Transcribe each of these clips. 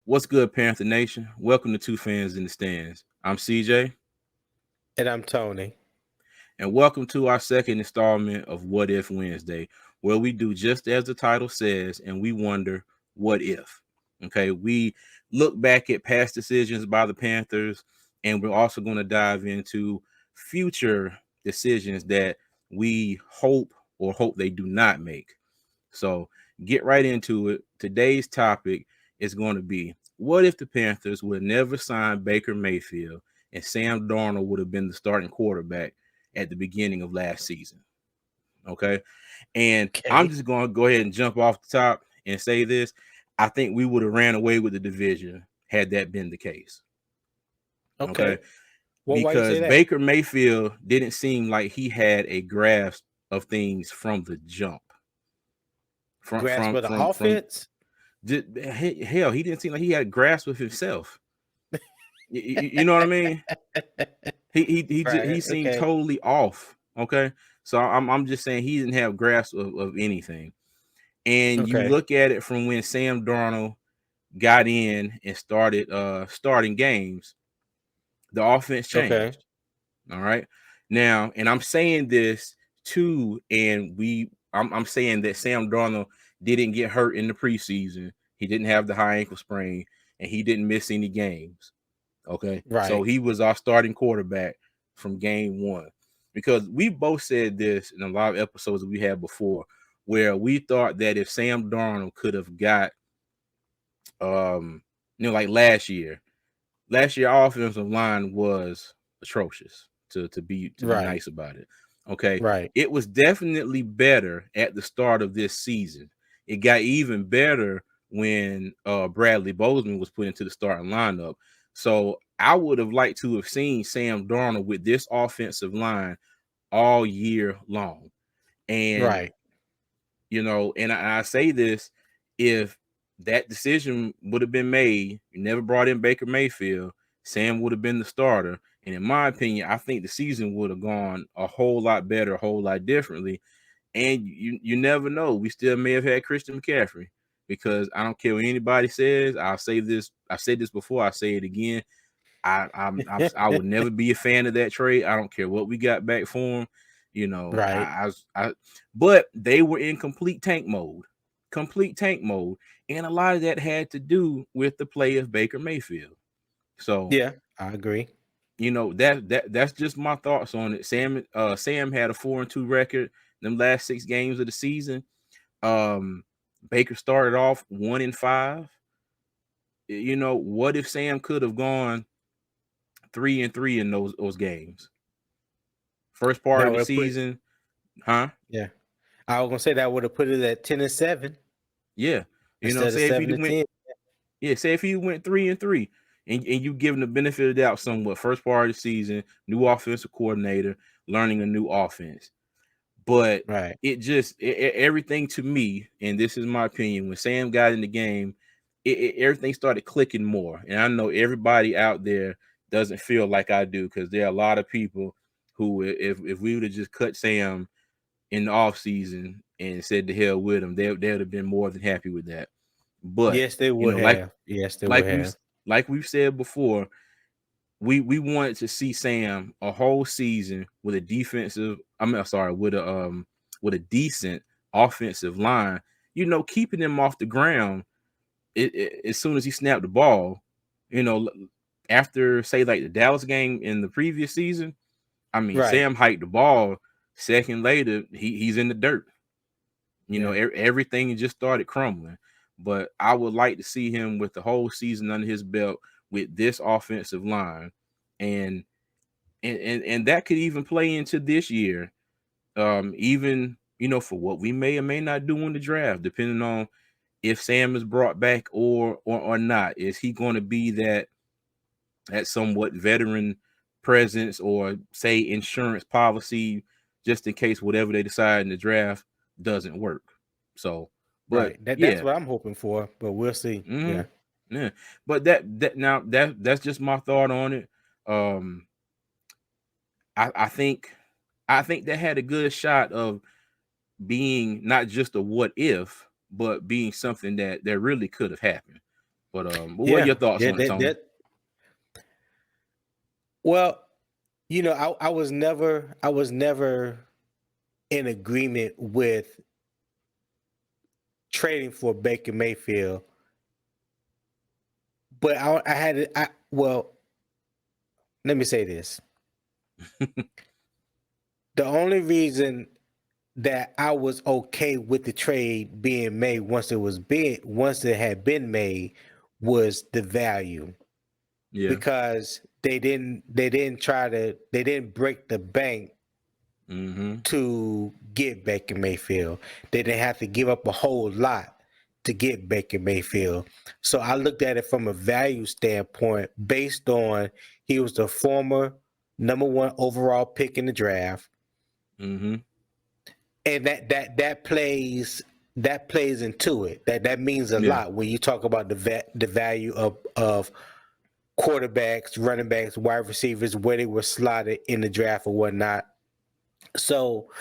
What's good, Panther Nation? Welcome to Two Fans in the Stands. I'm CJ, And I'm Tony. and welcome to our second installment of What If Wednesday, where we do just as the title says, and we wonder, what if? Okay, we look back at past decisions by the Panthers, and we're also going to dive into future decisions that we hope they do not make. So get right into it. Today's topic is going to be, what if the Panthers would never sign Baker Mayfield and Sam Darnold would have been the starting quarterback at the beginning of last season? Okay. And I'm Okay. just going to go ahead and jump off the top and say this. I think we would have ran away with the division had that been the case. Okay. Okay. Well, why you Because say that? Baker Mayfield didn't seem like he had a grasp of things from the jump. From Grasp from of the from from offense? hell, he didn't seem like he had a grasp with himself. You know what I mean? He Right. seemed Okay. totally off. Okay, so I'm just saying he didn't have grasp of anything. And you Okay. look at it from when Sam Darnold got in and started starting games, the offense Okay. changed. All right, now, and I'm saying this too, I'm saying that Sam Darnold didn't get hurt in the preseason. He didn't have the high ankle sprain, and he didn't miss any games. Okay. So Right. he was our starting quarterback from game one. Because we both said this in a lot of episodes that we had before, where we thought that if Sam Darnold could have got like last year our offensive line was atrocious to be Right. nice about it. Okay. Right. It was definitely better at the start of this season. It got even better when Bradley Bozeman was put into the starting lineup. So I would have liked to have seen Sam Darnold with this offensive line all year long. And Right. and I say this, if that decision would have been made, you never brought in Baker Mayfield, Sam would have been the starter. And in my opinion, I think the season would have gone a whole lot better, a whole lot differently. And you never know. We still may have had Christian McCaffrey, because I don't care what anybody says. I'll say this. I said this before. I say it again. I would never be a fan of that trade. I don't care what we got back for him. You know, Right. but they were in complete tank mode, and a lot of that had to do with the play of Baker Mayfield. So, Yeah, I agree. that's just my thoughts on it. Sam had a 4-2 record in them last 6 games of the season. Baker started off 1-5. What if Sam could have gone 3-3 in those games? First part That of the would have put season, huh? yeah. I was gonna say that would have put it at 10-7 Yeah. instead of Say if he seven to went, ten. say if he went 3-3, and you give him the benefit of the doubt somewhat, first part of the season, new offensive coordinator, learning a new offense. But Right. everything to me, and this is my opinion, when Sam got in the game, everything started clicking more. And I know everybody out there doesn't feel like I do, because there are a lot of people who, if we would have just cut Sam in the offseason and said to hell with him, they would have been more than happy with that. But Yes, they you would know, like have. Yes, they would like we have. like we've said before, we wanted to see Sam a whole season with a with a decent offensive line, keeping him off the ground as soon as he snapped the ball. you know After, say, like the Dallas game in the previous season, I mean, Right. Sam hiked the ball. Second later, he's in the dirt. Yeah. Everything just started crumbling. But I would like to see him with the whole season under his belt with this offensive line, and and that could even play into this year. Even for what we may or may not do in the draft, depending on if Sam is brought back or not. Is he going to be that somewhat veteran presence, or say insurance policy, just in case whatever they decide in the draft doesn't work? So, but Right. That's yeah, what I'm hoping for, but we'll see. hmm Yeah. yeah. But that's just my thought on it. Um, I think that had a good shot of being not just a what if, but being something that really could have happened. But what are Yeah, your thoughts yeah, on it, that Tony? that. Well, I was never in agreement with trading for Baker Mayfield, but I had it. Well, let me say this: the only reason that I was okay with the trade being made once it had been made was the value, Yeah. because they didn't break the bank Mm-hmm. to get Baker Mayfield. They didn't have to give up a whole lot to get Baker Mayfield. So I looked at it from a value standpoint based on he was the former number one overall pick in the draft. Mm-hmm. And that plays into it. That means a Yeah. lot when you talk about the value of quarterbacks, running backs, wide receivers, where they were slotted in the draft or whatnot. So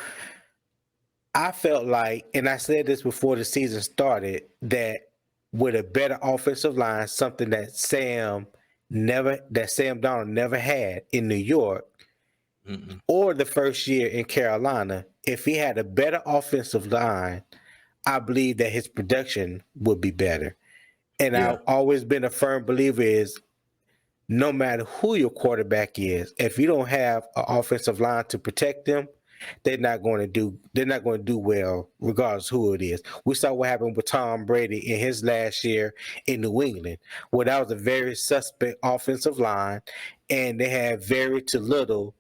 I felt like, and I said this before the season started, that with a better offensive line, something that Sam Donald never had in New York Mm-mm. or the first year in Carolina, if he had a better offensive line, I believe that his production would be better. And Yeah. I've always been a firm believer is no matter who your quarterback is, if you don't have an offensive line to protect them, they're not going to do well regardless who it is. We saw what happened with Tom Brady in his last year in New England, where that was a very suspect offensive line, and they had very little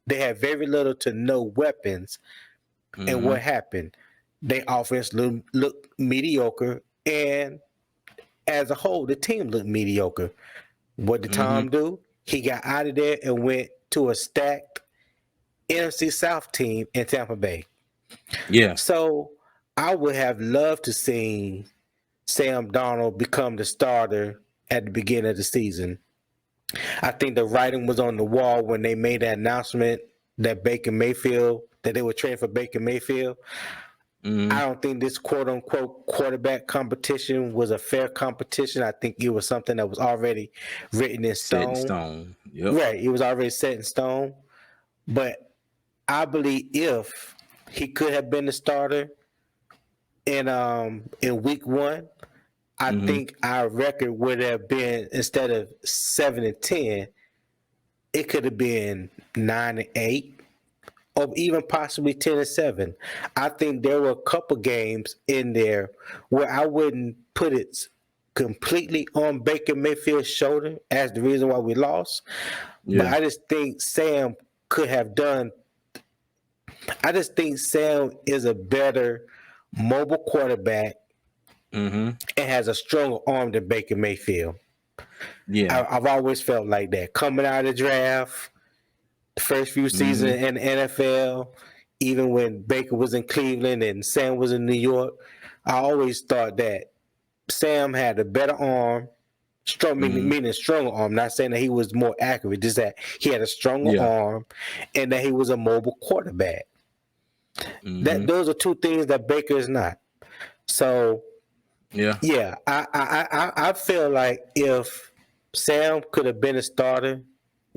to no weapons. And Mm-hmm. what happened? Their offense looked mediocre, and as a whole, the team looked mediocre. What did Mm-hmm. Tom do? He got out of there and went to a stacked NFC South team in Tampa Bay. Yeah. So I would have loved to see Sam Darnold become the starter at the beginning of the season. I think the writing was on the wall when they made that announcement that they were trading for Baker Mayfield. Mm-hmm. I don't think this quote unquote quarterback competition was a fair competition. I think it was something that was already written in Set in stone. stone. Yep. Right. It was already set in stone. But I believe if he could have been the starter in week one, I Mm-hmm. think our record would have been, instead of 7-10, it could have been 9-8, or even possibly 10-7. I think there were a couple games in there where I wouldn't put it completely on Baker Mayfield's shoulder as the reason why we lost, but Yeah. could have done. I just think Sam is a better mobile quarterback Mm-hmm. and has a stronger arm than Baker Mayfield. Yeah. I've always felt like that. Coming out of the draft, the first few seasons Mm-hmm. in the NFL, even when Baker was in Cleveland and Sam was in New York, I always thought that Sam had a better arm, Mm-hmm. meaning stronger arm. Not saying that he was more accurate, just that he had a stronger Yeah. arm and that he was a mobile quarterback. Mm-hmm. That those are two things that Baker is not. So Yeah. yeah, I feel like if Sam could have been a starter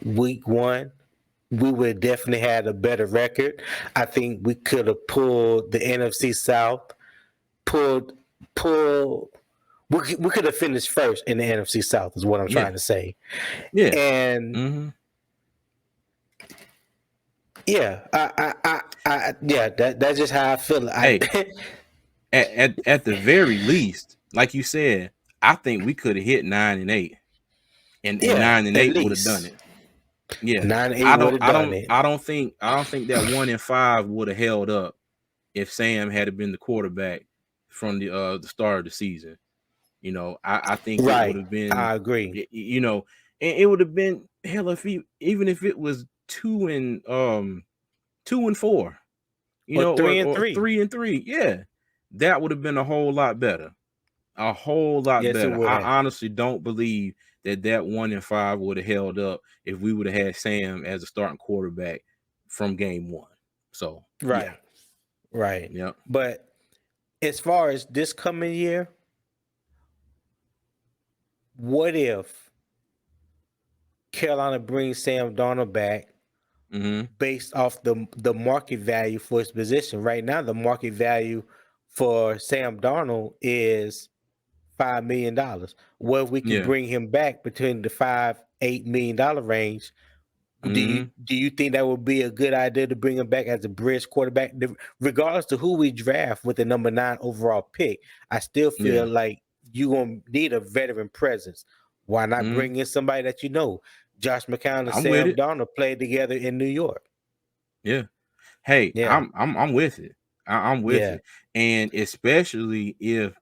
week one, we would have definitely had a better record. I think we could have pulled the NFC South, pulled pull. We could have finished first in the NFC South, is what I'm Yeah. trying to say. Yeah. And Mm-hmm. yeah, yeah, that's just how I feel. Hey, at the very least, like you said, I think we could have hit 9-8, and Yeah, nine and at eight would have done least it. Yeah. 9-8 I would don't have I done don't it. I don't think that 1-5 would have held up if Sam had been the quarterback from the start of the season. I think it would Right, have been, I agree. and it would have been hell even if it was 2-4, Or three and or three. 3-3. Yeah, that would have been a whole lot better. A whole lot Yes, it better. would I have. honestly don't believe that 1-5 would have held up if we would have had Sam as a starting quarterback from game one. So yeah, Right, right. yeah. But as far as this coming year, what if Carolina brings Sam Darnold back Mm-hmm. based off the market value for his position? Right now, the market value for Sam Darnold is $5 million. What if we could Yeah. bring him back between the $5-8 million range? Do you Mm-hmm. do you think that would be a good idea to bring him back as a bridge quarterback? Regardless to who we draft with the number 9 overall pick, I still feel Yeah. like you're gonna need a veteran presence. Why not Mm-hmm. bring in somebody that you know? Josh McCown and I'm with Sam it. Darnold played together in New York. Yeah. Hey, Yeah, I'm with it. I'm with yeah, it. And especially if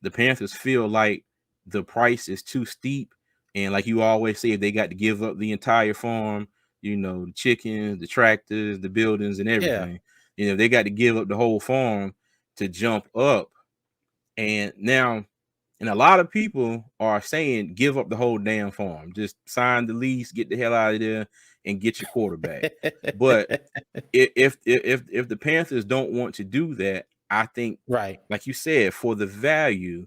the Panthers feel like the price is too steep, and like you always say, if they got to give up the entire farm, the chickens, the tractors, the buildings, and yeah, everything, they got to give up the whole farm to jump up. And now, and a lot of people are saying, give up the whole damn farm, just sign the lease, get the hell out of there, and get your quarterback. But if the Panthers don't want to do that, I think, right. like you said, for the value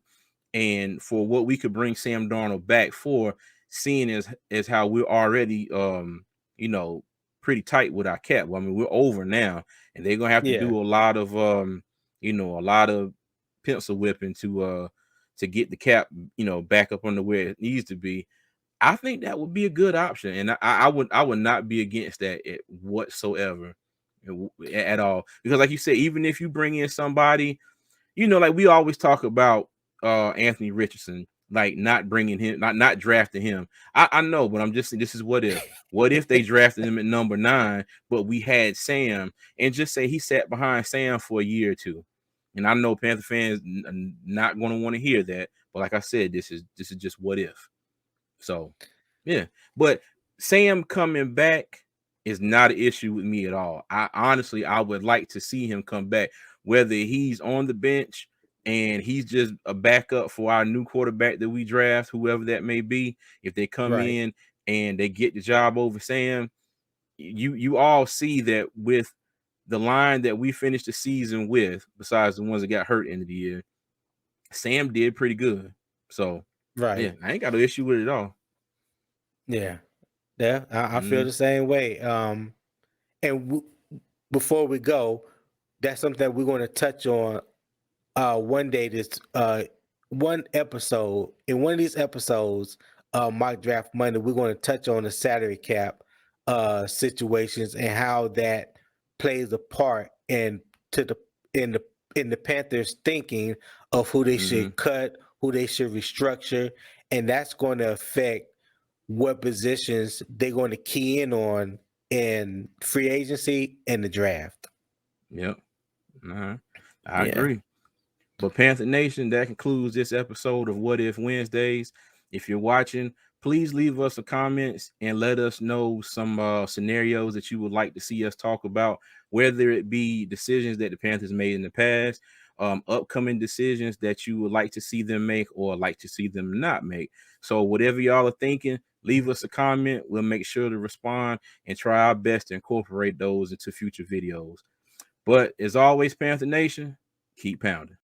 and for what we could bring Sam Darnold back for, seeing as how we're already you know pretty tight with our cap. Well, I mean, we're over now, and they're gonna have to Yeah, do a lot of a lot of pencil whipping to get the cap back up under where it needs to be. I think that would be a good option, and I would not be against that whatsoever at all. Because like you said, even if you bring in somebody, like we always talk about Anthony Richardson, like not bringing him, not drafting him. I know, but I'm just saying, this is what if. What if they drafted him at number 9, but we had Sam, and just say he sat behind Sam for a year or two. And I know Panther fans not going to want to hear that, but like I said, this is just what if. So, yeah. But Sam coming back is not an issue with me at all. I would like to see him come back, whether he's on the bench and he's just a backup for our new quarterback that we draft, whoever that may be. If they come right. in and they get the job over Sam, you all see that with the line that we finished the season with, besides the ones that got hurt in the year, Sam did pretty good. So, yeah, Right. I ain't got no issue with it at all. Yeah. Yeah. I feel Mm-hmm. the same way. And before we go, that's something that we're going to touch on one day. This one episode in one of these episodes, mock draft Monday, we're going to touch on the salary cap situations and how that plays a part to the in the in the Panthers thinking of who they Mm-hmm. should cut, who they should restructure, and that's going to affect what positions they're going to key in on in free agency and the draft. Yep. Uh-huh. I Yeah. agree. But Panther Nation, that concludes this episode of What If Wednesdays. If you're watching, please leave us some comments and let us know some scenarios that you would like to see us talk about, whether it be decisions that the Panthers made in the past, upcoming decisions that you would like to see them make or like to see them not make. So whatever y'all are thinking, leave us a comment. We'll make sure to respond and try our best to incorporate those into future videos. But as always, Panther Nation, keep pounding.